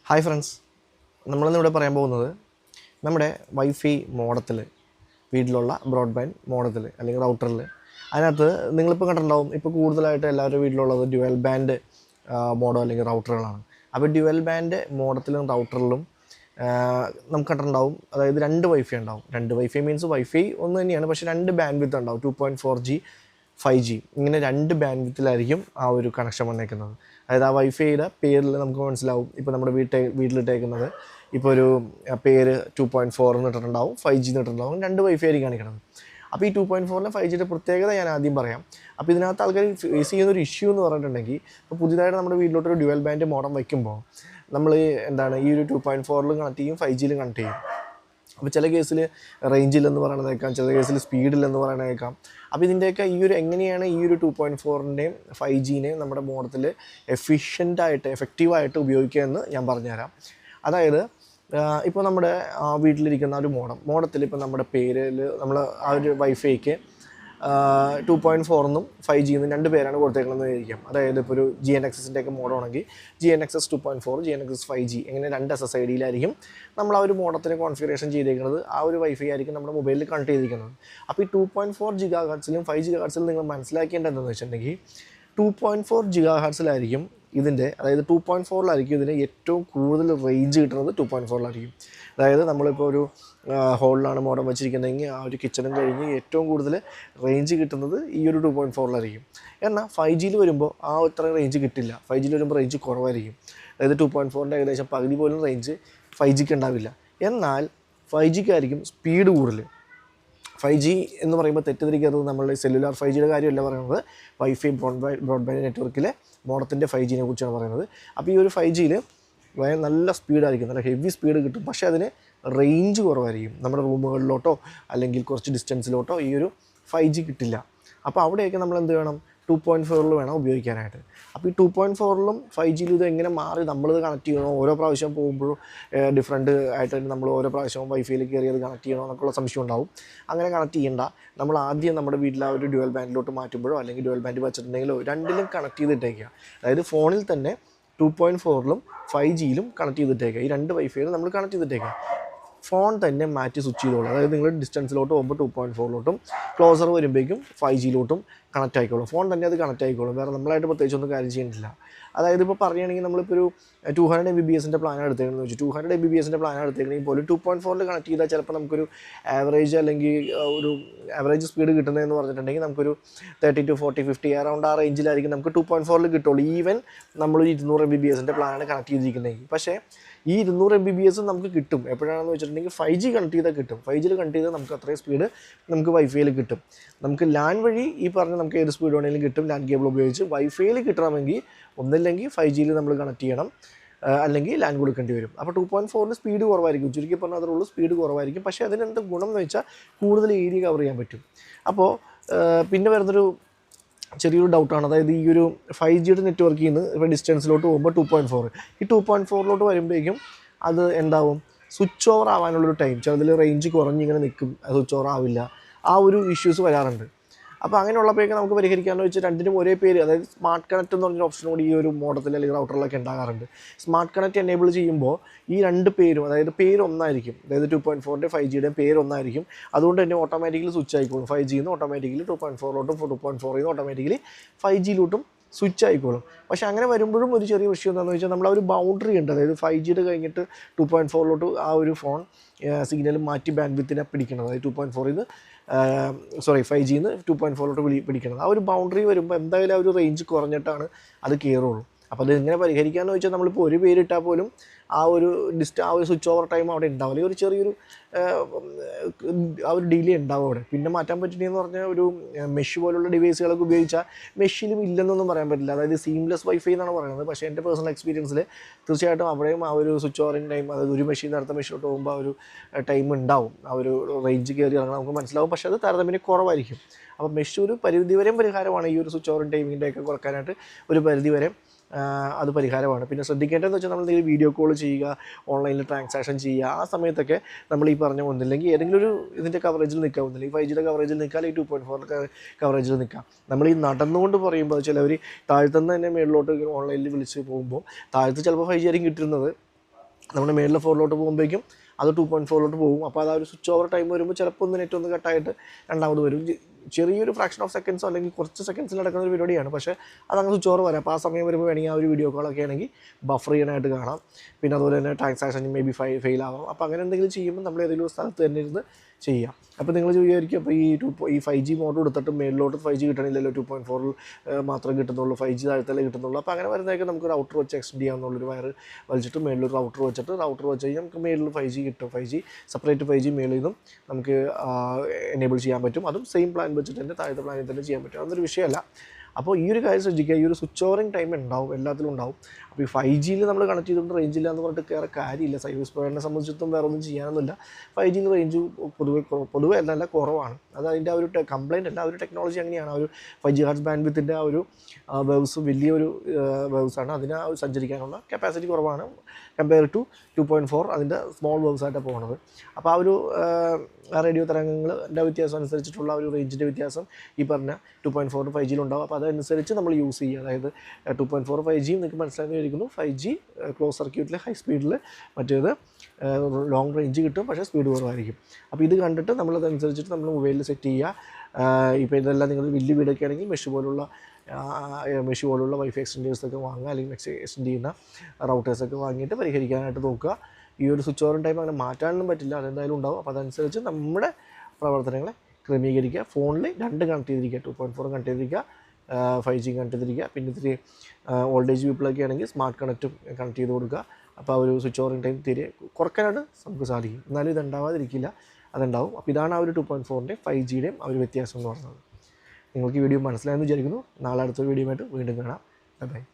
Hi friends, നമ്മളിന്നിവിടെ പറയാൻ പോകുന്നത് നമ്മുടെ വൈഫൈ മോഡത്തിൽ വീട്ടിലുള്ള ബ്രോഡ്ബാൻഡ് മോഡത്തിൽ അല്ലെങ്കിൽ റൗട്ടറിൽ അതിനകത്ത് നിങ്ങളിപ്പോൾ കണ്ടിട്ടുണ്ടാവും. ഇപ്പോൾ കൂടുതലായിട്ട് എല്ലാവരുടെ വീട്ടിലുള്ളത് ഡ്യുവൽ ബാൻഡ് മോഡോ അല്ലെങ്കിൽ റൗട്ടറുകളാണ്. അപ്പോൾ ഡ്യുവൽ ബാൻഡ് മോഡത്തിലും റൗട്ടറിലും നമുക്ക് കണ്ടിട്ടുണ്ടാവും. അതായത് രണ്ട് വൈഫൈ ഉണ്ടാവും. രണ്ട് വൈഫൈ മീൻസ് വൈഫൈ ഒന്ന് തന്നെയാണ്, പക്ഷേ രണ്ട് ബാൻഡ് വിത്ത് ഉണ്ടാവും. 2.4G 5G ഇങ്ങനെ രണ്ട് ബാൻഡ് വിത്തിലായിരിക്കും ആ ഒരു കണക്ഷൻ വന്നേക്കുന്നത്. അതായത് ആ വൈഫൈയുടെ പേരിൽ നമുക്ക് മനസ്സിലാവും. ഇപ്പോൾ നമ്മുടെ വീട്ടിലിട്ടേക്കുന്നത് ഇപ്പോൾ ഒരു പേര് 2.4 എന്ന് ഇട്ടിട്ടുണ്ടാവും, 5G എന്ന് ഇട്ടിട്ടുണ്ടാവും. രണ്ട് വൈഫൈ ആയിരിക്കും കാണിക്കുന്നത്. അപ്പോൾ ഈ 2.4ലെ 5Gയുടെ പ്രത്യേകത ഞാൻ ആദ്യം പറയാം. അപ്പോൾ ഇതിനകത്ത് ആൾക്കാർ ഫേസ് ചെയ്യുന്നൊരു ഇഷ്യൂ എന്ന് പറഞ്ഞിട്ടുണ്ടെങ്കിൽ, ഇപ്പോൾ പുതിയതായിട്ട് നമ്മുടെ വീട്ടിലോട്ടൊരു ഡ്യുവൽ ബാൻഡ് മോഡം വയ്ക്കുമ്പോൾ നമ്മൾ ഈ ഒരു 2.4ലും കണക്ട് ചെയ്യും, 5Gയിലും കണക്ട് ചെയ്യും. അപ്പോൾ ചില കേസിൽ റേഞ്ചില്ലെന്ന് പറയണതേക്കാം, ചില കേസിൽ സ്പീഡില്ലെന്ന് പറയണതേക്കാം. അപ്പോൾ ഇതിൻ്റെയൊക്കെ എങ്ങനെയാണ് ഈ ഒരു 2.4ൻ്റെയും 5Gനെയും നമ്മുടെ മോഡത്തിൽ എഫക്റ്റീവായിട്ട് ഉപയോഗിക്കുക എന്ന് ഞാൻ പറഞ്ഞുതരാം. അതായത് ഇപ്പോൾ നമ്മുടെ വീട്ടിലിരിക്കുന്ന ഒരു മോഡത്തിൽ ഇപ്പോൾ നമ്മുടെ പേരിൽ നമ്മൾ ആ ഒരു വൈഫൈക്ക് 2.4 എന്നും 5G എന്നും രണ്ട് പേരാണ് കൊടുത്തേക്കണമെന്ന് വിചാരിക്കാം. അതായത് ഇപ്പോൾ ഒരു GNXSൻ്റെയൊക്കെ മോഡാണെങ്കിൽ GNXS 2.4, GNXS 5G ഇങ്ങനെ രണ്ട് SSIDയിലായിരിക്കും നമ്മൾ ആ ഒരു മോഡത്തിന് കോൺഫിഗറേഷൻ ചെയ്തേക്കുന്നത്. ആ ഒരു വൈഫൈ ആയിരിക്കും നമ്മുടെ മൊബൈലിൽ കണക്ട് ചെയ്തിരിക്കുന്നത്. അപ്പോൾ ഈ 2.4 GHz-ലും 5 GHz-ലും നിങ്ങൾ മനസ്സിലാക്കേണ്ടത് എന്താണെന്ന് വെച്ചിട്ടുണ്ടെങ്കിൽ 2.4 GHz-ലായിരിക്കും ഇതിൻ്റെ, അതായത് 2.4-ലായിരിക്കും ഇതിന് ഏറ്റവും കൂടുതൽ റേഞ്ച് കിട്ടുന്നത്. 2.4-ലായിരിക്കും. അതായത് നമ്മളിപ്പോൾ ഒരു ഹോളിലാണ് മോഡം വെച്ചിരിക്കുന്നതെങ്കിൽ ആ ഒരു കിച്ചണും കഴിഞ്ഞ് ഏറ്റവും കൂടുതൽ റേഞ്ച് കിട്ടുന്നത് ഈ ഒരു 2.4-ലായിരിക്കും. എന്നാൽ 5Gയിൽ വരുമ്പോൾ ആ ഇത്ര റേഞ്ച് കിട്ടില്ല. 5Gയിൽ വരുമ്പോൾ റേഞ്ച് കുറവായിരിക്കും. അതായത് 2.4ൻ്റെ ഏകദേശം പകുതി പോലും റേഞ്ച് 5Gക്ക് ഉണ്ടാവില്ല. എന്നാൽ 5Gക്കായിരിക്കും സ്പീഡ് കൂടുതൽ. 5G എന്ന് പറയുമ്പോൾ തെറ്റിദ്ധരിക്കരുത്, നമ്മളുടെ സെല്ലുലാർ 5Gയുടെ കാര്യമല്ല പറയുന്നത്. വൈഫൈ ബ്രോഡ്ബാൻഡ് നെറ്റ്വർക്കിലെ മോഡത്തിൻ്റെ 5Gനെ കുറിച്ചാണ് പറയുന്നത്. അപ്പോൾ ഈ ഒരു 5Gയിൽ നല്ല സ്പീഡായിരിക്കും, നല്ല ഹെവി സ്പീഡ് കിട്ടും. പക്ഷേ അതിന് റേഞ്ച് കുറവായിരിക്കും. നമ്മുടെ റൂമുകളിലോട്ടോ അല്ലെങ്കിൽ കുറച്ച് ഡിസ്റ്റൻസിലോട്ടോ ഈ ഒരു 5G കിട്ടില്ല. അപ്പോൾ അവിടെയൊക്കെ നമ്മൾ എന്ത് വേണം, 2.4 വേണം ഉപയോഗിക്കാനായിട്ട്. അപ്പോൾ ഈ 2.4ലും 5Gയിലും ഇത് എങ്ങനെ മാറി നമ്മളിത് കണക്ട് ചെയ്യണോ, ഓരോ പ്രാവശ്യം പോകുമ്പോഴും ഡിഫറെൻറ്റ് ആയിട്ട് നമ്മൾ ഓരോ പ്രാവശ്യവും വൈഫൈയിൽ കയറി അത് കണക്ട് ചെയ്യണോ എന്നൊക്കെയുള്ള സംശയം ഉണ്ടാവും. അങ്ങനെ കണക്ട് ചെയ്യേണ്ട. നമ്മൾ ആദ്യം നമ്മുടെ വീട്ടിൽ ആ ഒരു ഡ്യുവൽ ബാൻഡിലോട്ട് മാറ്റുമ്പോഴോ അല്ലെങ്കിൽ ഡ്യുവൽ ബാൻഡ് വെച്ചിട്ടുണ്ടെങ്കിലോ രണ്ടിലും കണക്ട് ചെയ്തിട്ടേക്കുക. അതായത് ഫോണിൽ തന്നെ 2.4ലും 5Gയിലും കണക്ട് ചെയ്തിട്ടേക്കുക. ഈ രണ്ട് വൈഫൈയിലും നമ്മൾ കണക്ട് ചെയ്തിട്ടേക്കുക. ഫോൺ തന്നെ മാറ്റി സ്വിച്ച് ചെയ്തോളൂ. അതായത് നിങ്ങൾ ഡിസ്റ്റൻസിലോട്ട് പോകുമ്പോൾ 2.4ലോട്ടും ക്ലോസർ വരുമ്പോഴേക്കും 5Gയിലോട്ടും കണക്റ്റ് ആയിക്കോളും. ഫോൺ തന്നെ അത് കണക്റ്റ് ആയിക്കോളും. വേറെ നമ്മളായിട്ട് പ്രത്യേകിച്ചൊന്നും കാര്യം ചെയ്യുന്നില്ല. അതായത് ഇപ്പോൾ പറയുകയാണെങ്കിൽ നമ്മളിപ്പോൾ ഒരു 200 Mbps പ്ലാനാണ് എടുത്തേക്കുന്നത് വെച്ചു. 200 Mbps പ്ലാനാണ് എടുത്തേക്കണമെങ്കിൽ പോലും 2.4ൽ കണക്ട് ചെയ്താൽ ചിലപ്പോൾ നമുക്കൊരു ആവറേജ് അല്ലെങ്കിൽ ഒരു ആവറേജ് സ്പീഡ് കിട്ടുന്നതെന്ന് പറഞ്ഞിട്ടുണ്ടെങ്കിൽ നമുക്കൊരു 30 to 40, 50 അറൗണ്ട് ആ റേഞ്ചിലായിരിക്കും നമുക്ക് 2.4ൽ കിട്ടുള്ളൂ. ഈവൻ നമ്മൾ 200 Mbps പ്ലാനാണ് കണക്ട് ചെയ്തിരിക്കുന്നത്. പക്ഷേ ഈ 200 Mbps നമുക്ക് കിട്ടും എപ്പോഴാണെന്ന് വെച്ചിട്ടുണ്ടെങ്കിൽ 5G കണക്ട് ചെയ്താൽ കിട്ടും. 5Gയിൽ കണക്ട് ചെയ്താൽ നമുക്ക് അത്രയും സ്പീഡ് നമുക്ക് വൈഫൈയിൽ കിട്ടും. നമുക്ക് ലാൻ വഴി ഈ പറഞ്ഞ നമുക്ക് ഏത് സ്പീഡ് വേണമെങ്കിലും കിട്ടും. ലാൻ കേബിൾ ഉപയോഗിച്ച് വൈഫൈയിൽ കിട്ടണമെങ്കിൽ ഒന്നില്ലെങ്കിൽ 5Gയിൽ നമ്മൾ കണക്ട് ചെയ്യണം, അല്ലെങ്കിൽ ലാൻ കൊടുക്കേണ്ടി വരും. അപ്പോൾ 2.4ന് സ്പീഡ് കുറവായിരിക്കും. ചുരുക്കി പറഞ്ഞാൽ അതിലുള്ള സ്പീഡ് കുറവായിരിക്കും. പക്ഷേ അതിനെന്ത് ഗുണം എന്ന് വെച്ചാൽ കൂടുതൽ ഏരിയ കവർ ചെയ്യാൻ പറ്റും. അപ്പോൾ പിന്നെ വരുന്നൊരു ചെറിയൊരു ഡൗട്ടാണ്. അതായത് ഈ ഒരു 5Gയുടെ നെറ്റ്വർക്കിൽ നിന്ന് ഇപ്പോൾ ഡിസ്റ്റൻസിലോട്ട് പോകുമ്പോൾ 2.4, ഈ 2.4ലോട്ട് വരുമ്പോഴേക്കും അത് എന്താവും, സ്വിച്ച് ഓവർ ആവാനുള്ളൊരു ടൈം, ചിലതിൽ റേഞ്ച് കുറഞ്ഞിങ്ങനെ നിൽക്കും, സ്വിച്ച് ഓവർ ആവില്ല. ആ ഒരു ഇഷ്യൂസ് വരാറുണ്ട്. അപ്പോൾ അങ്ങനെയുള്ളപ്പോഴേക്കും നമുക്ക് പരിഹരിക്കാമെന്ന് വെച്ചാൽ രണ്ടിനും ഒരേ പേര്, അതായത് സ്മാർട്ട് കണക്റ്റ് എന്ന് പറഞ്ഞൊരു ഓപ്ഷൻ കൂടി ഈ ഒരു മോഡത്തിൽ അല്ലെങ്കിൽ റൗട്ടറിലൊക്കെ ഉണ്ടാകാറുണ്ട്. സ്മാർട്ട് കണക്റ്റ് എനേബിൾ ചെയ്യുമ്പോൾ ഈ രണ്ട് പേരും, അതായത് പേര് ഒന്നായിരിക്കും. അതായത് 2.4ൻ്റെ 5Gയുടെയും പേര് ഒന്നായിരിക്കും. അതുകൊണ്ട് തന്നെ ഓട്ടോമാറ്റിക്കലി സ്വിച്ച് ആയിക്കോളും. 5Gയിൽ നിന്ന് ഓട്ടോമാറ്റിക്കലി 2.4ലോട്ടും 2.4ൽ നിന്ന് ഓട്ടോമാറ്റിക്കലി 5Gയിലോട്ടും സ്വിച്ച് ആയിക്കോളും. പക്ഷേ അങ്ങനെ വരുമ്പോഴും ഒരു ചെറിയ വിഷയം എന്താണെന്ന് വെച്ചാൽ നമ്മൾ ആ ഒരു ബൗണ്ടറി ഉണ്ട്. അതായത് 5Gയുടെ കഴിഞ്ഞിട്ട് 2.4ലോട്ട് ആ ഒരു ഫോൺ സിഗ്നൽ മാറ്റി ബാൻഡ് വിത്തിനെ പിടിക്കണം. അതായത് 2.4ൽ നിന്ന് 5Gയിൽ നിന്ന് 2.4ലോട്ട് പിടിക്കണം. ആ ഒരു ബൗണ്ടറി വരുമ്പോൾ എന്തായാലും ആ ഒരു റേഞ്ച് കുറഞ്ഞിട്ടാണ് അത് കയറുള്ളൂ. അപ്പോൾ അത് എങ്ങനെ പരിഹരിക്കാമെന്ന് വെച്ചാൽ നമ്മളിപ്പോൾ ഒരു പേരിട്ടാൽ പോലും ആ ഒരു സ്വിച്ച് ഓവർ ടൈം അവിടെ ഉണ്ടാവും. അല്ലെങ്കിൽ ഒരു ചെറിയൊരു ആ ഒരു ഡിലേ ഉണ്ടാവും അവിടെ. പിന്നെ മാറ്റാൻ പറ്റുന്നതെന്ന് പറഞ്ഞാൽ ഒരു മെഷ് പോലുള്ള ഡിവൈസുകളൊക്കെ ഉപയോഗിച്ചാൽ മെഷിലും ഇല്ലെന്നൊന്നും പറയാൻ പറ്റില്ല. അതായത് സീംലെസ് വൈഫൈ എന്നാണ് പറയുന്നത്. പക്ഷേ എൻ്റെ പേഴ്സണൽ എക്സ്പീരിയൻസിൽ തീർച്ചയായിട്ടും അവിടെയും ആ ഒരു സ്വിച്ച് ഓവറിങ് ടൈം, അതായത് ഒരു മെഷീൻ അടുത്ത മെഷീനോട്ട് പോകുമ്പോൾ ആ ഒരു ടൈം ഉണ്ടാവും. ആ ഒരു റേഞ്ച് കയറി ഇറങ്ങാൻ നമുക്ക് മനസ്സിലാവും. പക്ഷേ അത് താരതമ്യേന കുറവായിരിക്കും. അപ്പോൾ മെഷ് ഒരു പരിധിവരെയും പരിഹാരമാണ്. ഈ ഒരു സ്വിച്ച് ഓവറിങ് ടൈമിൻ്റെയൊക്കെ കുറക്കാനായിട്ട് ഒരു പരിധിവരെ അത് പരിഹാരമാണ്. പിന്നെ ശ്രദ്ധിക്കേണ്ടതെന്ന് വെച്ചാൽ നമ്മൾ എന്തെങ്കിലും വീഡിയോ കോൾ ചെയ്യുക, ഓൺലൈനിൽ ട്രാൻസാക്ഷൻ ചെയ്യുക, ആ സമയത്തൊക്കെ നമ്മൾ ഈ പറഞ്ഞ ഒന്നില്ലെങ്കിൽ ഏതെങ്കിലും ഒരു ഇതിൻ്റെ കവറേജിൽ നിൽക്കുക, ഒന്നില്ലെങ്കിൽ 5Gയുടെ കവറേജിൽ നിൽക്കുക, അല്ലെങ്കിൽ 2.4 കവറേജിൽ നിൽക്കുക. നമ്മൾ ഈ നടന്നുകൊണ്ട് പറയുമ്പോൾ ചിലവർ താഴ്ത്തുനിന്ന് തന്നെ മേളിലോട്ട് ഓൺലൈനിൽ വിളിച്ച് പോകുമ്പോൾ താഴത്ത് ചിലപ്പോൾ 5G ആയിരിക്കും കിട്ടുന്നത്, നമ്മുടെ മേളിലെ ഫ്ലോറിലോട്ട് പോകുമ്പോഴേക്കും അത് 2.4 പോകും. അപ്പോൾ അത് ആ ഒരു സ്വിച്ച് ഓവർ ടൈം വരുമ്പോൾ ചിലപ്പോൾ ഒന്ന് നെറ്റ് ഒന്ന് കട്ടായിട്ട് രണ്ടാമത് വരും. ചെറിയൊരു ഫ്രാക്ഷൻ ഓഫ് സെക്കൻഡ്സോ അല്ലെങ്കിൽ കുറച്ച് സെക്കൻഡ്സിൽ നടക്കുന്ന ഒരു പരിപാടിയാണ്. പക്ഷേ അതങ്ങ് സ്വിച്ച് ഓവർ വരാം. അപ്പോൾ ആ സമയം വരുമ്പോൾ വേണമെങ്കിൽ ആ ഒരു വീഡിയോ കോളൊക്കെ ആണെങ്കിൽ ബഫർ ചെയ്യാനായിട്ട് കാണാം. പിന്നെ അതുപോലെ തന്നെ ട്രാൻസാക്ഷൻ മേ ബി ഫെയിൽ ആവാം. അപ്പോൾ അങ്ങനെ എന്തെങ്കിലും ചെയ്യുമ്പോൾ നമ്മൾ ഏതെങ്കിലും സ്ഥലത്ത് തന്നെ ഇരുന്ന് ചെയ്യാം. അപ്പോൾ നിങ്ങൾ വിചാരിക്കും അപ്പോൾ ഈ 5G മോഡ് എടുത്തിട്ട് മേളിലോട്ട് 5G കിട്ടണില്ലല്ലോ, 2.4 മാത്രം കിട്ടുന്നുള്ളൂ, 5G താഴത്തല്ലേ കിട്ടുന്നുള്ളൂ. അപ്പോൾ അങ്ങനെ വരുന്നതൊക്കെ നമുക്ക് റൗട്ടർ വെച്ച് എക്സ്റ്റെൻഡ് ചെയ്യാമെന്നുള്ളൊരു വയർ വലിച്ചിട്ട് മേളിലൊരു റൗട്ടർ വെച്ച് കഴിഞ്ഞാൽ നമുക്ക് മേളിൽ 5G കിട്ടും. 5G സെപ്പറേറ്റ് 5G മേളിൽ നിന്നും നമുക്ക് എനേബിൾ ചെയ്യാൻ പറ്റും. അതും സെയിം പ്ലാൻ വെച്ചിട്ട് തന്നെ താഴത്തെ പ്ലാനിൽ തന്നെ ചെയ്യാൻ പറ്റും. അതൊരു വിഷയമല്ല. അപ്പോൾ ഈ ഒരു കാര്യം ശ്രദ്ധിക്കുക. ഈ ഒരു സ്വിച്ച് ഓവറിങ് ടൈം ഉണ്ടാവും, എല്ലാത്തിലും ഉണ്ടാവും. അപ്പോൾ ഈ 5Gയിൽ നമ്മൾ കണക്ട് ചെയ്തുകൊണ്ട് റേഞ്ചില്ല എന്ന് പറഞ്ഞിട്ട് വേറെ കാര്യമില്ല. സർവീസ് പ്രൊവൈഡറിനെ സംബന്ധിച്ചിടത്തോളം വേറെ ഒന്നും ചെയ്യാനൊന്നുമില്ല. 5Gയിൽ റേഞ്ച് പൊതുവെ അല്ല കുറവാണ്. അത് അതിൻ്റെ ആ ഒരു കംപ്ലയിൻ്റ് അല്ല, ആ ഒരു ടെക്നോളജി അങ്ങനെയാണ്. ആ ഒരു 5G ഹെർട്സ് ബാൻഡ് വിത്തിൻ്റെ ആ ഒരു വേവ്സ് വലിയൊരു വേവ്സാണ്. അതിന് ആ ഒരു സഞ്ചരിക്കാനുള്ള കപ്പാസിറ്റി കുറവാണ് കമ്പയർ ടു 2.4 അതിൻ്റെ സ്മോൾ വേവ്സായിട്ടാണ് പോകുന്നത്. അപ്പോൾ ആ ഒരു റേഡിയോ തരംഗങ്ങളുടെ വ്യത്യാസം അനുസരിച്ചിട്ടുള്ള ഒരു റേഞ്ചിൻ്റെ വ്യത്യാസം ഈ പറഞ്ഞ 2.4 5Gയിലുണ്ടാവും. അപ്പോൾ അതനുസരിച്ച് നമ്മൾ യൂസ് ചെയ്യുക. അതായത് 2.4 5G നിങ്ങൾക്ക് മനസ്സിലാക്കിയിരിക്കുന്നു. 5G ക്ലോസ് സർക്യൂട്ടിൽ ഹൈ സ്പീഡിൽ, മറ്റേത് ലോങ് റേഞ്ച് കിട്ടും പക്ഷേ സ്പീഡ് കുറവായിരിക്കും. അപ്പോൾ ഇത് കണ്ടിട്ട് നമ്മളതനുസരിച്ചിട്ട് നമ്മൾ മൊബൈലിൽ സെറ്റ് ചെയ്യുക. ഇപ്പോൾ ഇതെല്ലാം നിങ്ങൾ വലിയ വീടൊക്കെ ആണെങ്കിൽ മെഷ് പോലുള്ള വൈഫൈ എക്സ്റ്റൻഡേഴ്സൊക്കെ വാങ്ങുക, അല്ലെങ്കിൽ എക്സ്റ്റെൻഡ് ചെയ്യുന്ന റൗട്ടേഴ്സൊക്കെ വാങ്ങിയിട്ട് പരിഹരിക്കാനായിട്ട് നോക്കുക. ഈ ഒരു സ്വിച്ച് ഓവർ ടൈം അങ്ങനെ മാറ്റാനൊന്നും പറ്റില്ല, അതെന്തായാലും ഉണ്ടാവും. അപ്പോൾ അതനുസരിച്ച് നമ്മുടെ പ്രവർത്തനങ്ങളെ ക്രമീകരിക്കുക. ഫോണിൽ 2 കണക്ട് ചെയ്തിരിക്കുക, 2.4 കണക്ട് ചെയ്തിരിക്കുക, 5G കണക്ട് ചെയ്തിരിക്കുക. പിന്നെ ഇത്തിരി ഓൾഡേജ് പീപ്പിളൊക്കെ ആണെങ്കിൽ സ്മാർട്ട് കണക്റ്റും കണക്ട് ചെയ്ത് കൊടുക്കുക. അപ്പോൾ ആ ഒരു സ്വിച്ച് ഓവറിങ് ടൈം കുറയ്ക്കാനായിട്ട് നമുക്ക് സാധിക്കും. എന്നാലും ഇതുണ്ടാവാതിരിക്കില്ല, അതുണ്ടാവും. അപ്പോൾ ഇതാണ് ആ ഒരു 2.4ൻ്റെ 5Gയുടെയും ആ ഒരു വ്യത്യാസം എന്ന് പറയുന്നത്. നിങ്ങൾക്ക് ഈ വീഡിയോ മനസ്സിലായെന്ന് വിചാരിക്കുന്നു. നാളെ അടുത്തൊരു വീഡിയോ ആയിട്ട് വീണ്ടും കാണാം. ബൈ.